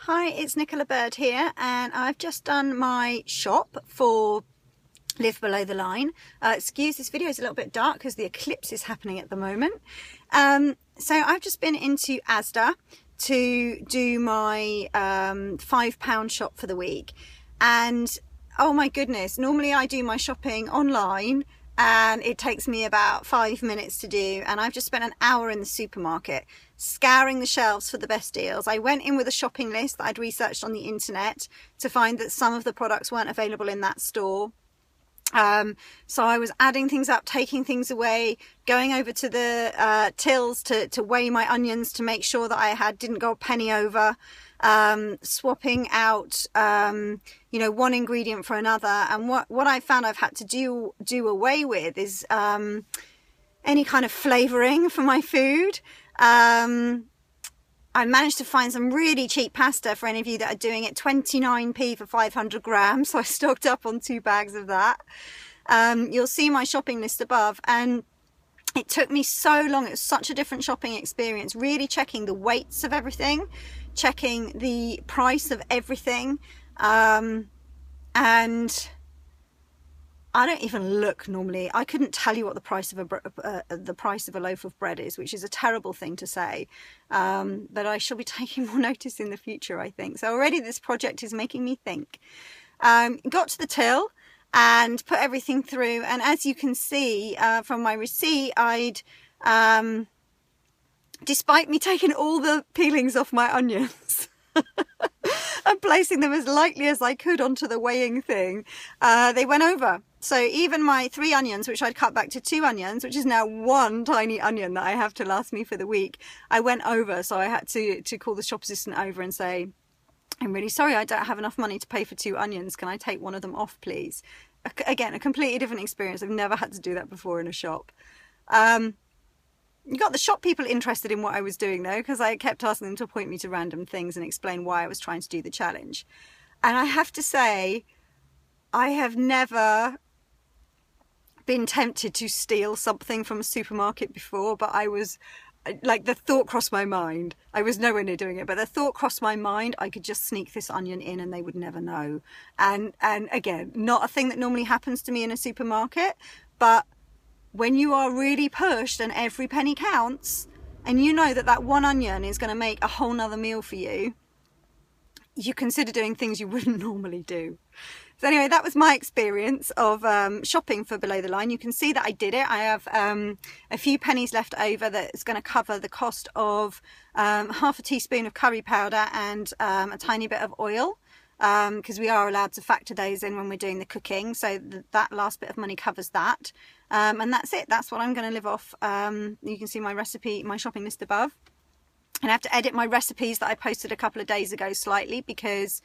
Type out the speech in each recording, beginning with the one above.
Hi, it's Nicola Bird here, and I've just done my shop for Live Below the Line. Excuse this video is a little bit dark because the eclipse is happening at the moment. So I've just been into Asda to do my £5 shop for the week, and oh my goodness, normally I do my shopping online and it takes me about 5 minutes to do, and I've just spent an hour in the supermarket scouring the shelves for the best deals. I went in with a shopping list that I'd researched on the internet to find that some of the products weren't available in that store. So I was adding things up, taking things away, going over to the tills to weigh my onions to make sure that I didn't go a penny over, swapping out one ingredient for another. And what I found I've had to do away with is any kind of flavouring for my food. I managed to find some really cheap pasta for any of you that are doing it, 29p for 500 grams. So I stocked up on 2 bags of that. You'll see my shopping list above, and it took me so long. It was such a different shopping experience, really checking the weights of everything, checking the price of everything. And I don't even look normally. I couldn't tell you what the price of a loaf of bread is, which is a terrible thing to say. But I shall be taking more notice in the future, I think. So already this project is making me think. Got to the till and put everything through. And as you can see from my receipt, despite me taking all the peelings off my onions and placing them as lightly as I could onto the weighing thing, they went over. So even my 3 onions, which I'd cut back to 2 onions, which is now 1 tiny onion that I have to last me for the week, I went over. So I had to call the shop assistant over and say, I'm really sorry, I don't have enough money to pay for 2 onions. Can I take one of them off, please? Again, a completely different experience. I've never had to do that before in a shop. You got the shop people interested in what I was doing though, because I kept asking them to point me to random things and explain why I was trying to do the challenge. And I have to say, I have never been tempted to steal something from a supermarket before, but I was like, the thought crossed my mind. I was nowhere near doing it, but the thought crossed my mind. I could just sneak this onion in and they would never know. And again, not a thing that normally happens to me in a supermarket, but when you are really pushed and every penny counts, and you know that 1 onion is going to make a whole nother meal for you, you consider doing things you wouldn't normally do. So anyway, that was my experience of shopping for Below the Line. You can see that I did it. I have a few pennies left over that is going to cover the cost of half a teaspoon of curry powder and a tiny bit of oil, because we are allowed to factor those in when we're doing the cooking. So that last bit of money covers that. And that's it. That's what I'm going to live off. You can see my recipe, my shopping list above. And I have to edit my recipes that I posted a couple of days ago slightly, because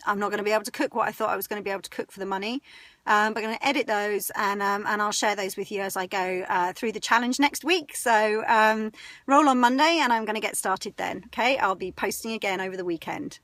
I'm not going to be able to cook what I thought I was going to be able to cook for the money. But I'm going to edit those and I'll share those with you as I go through the challenge next week. So roll on Monday and I'm going to get started then. Okay, I'll be posting again over the weekend.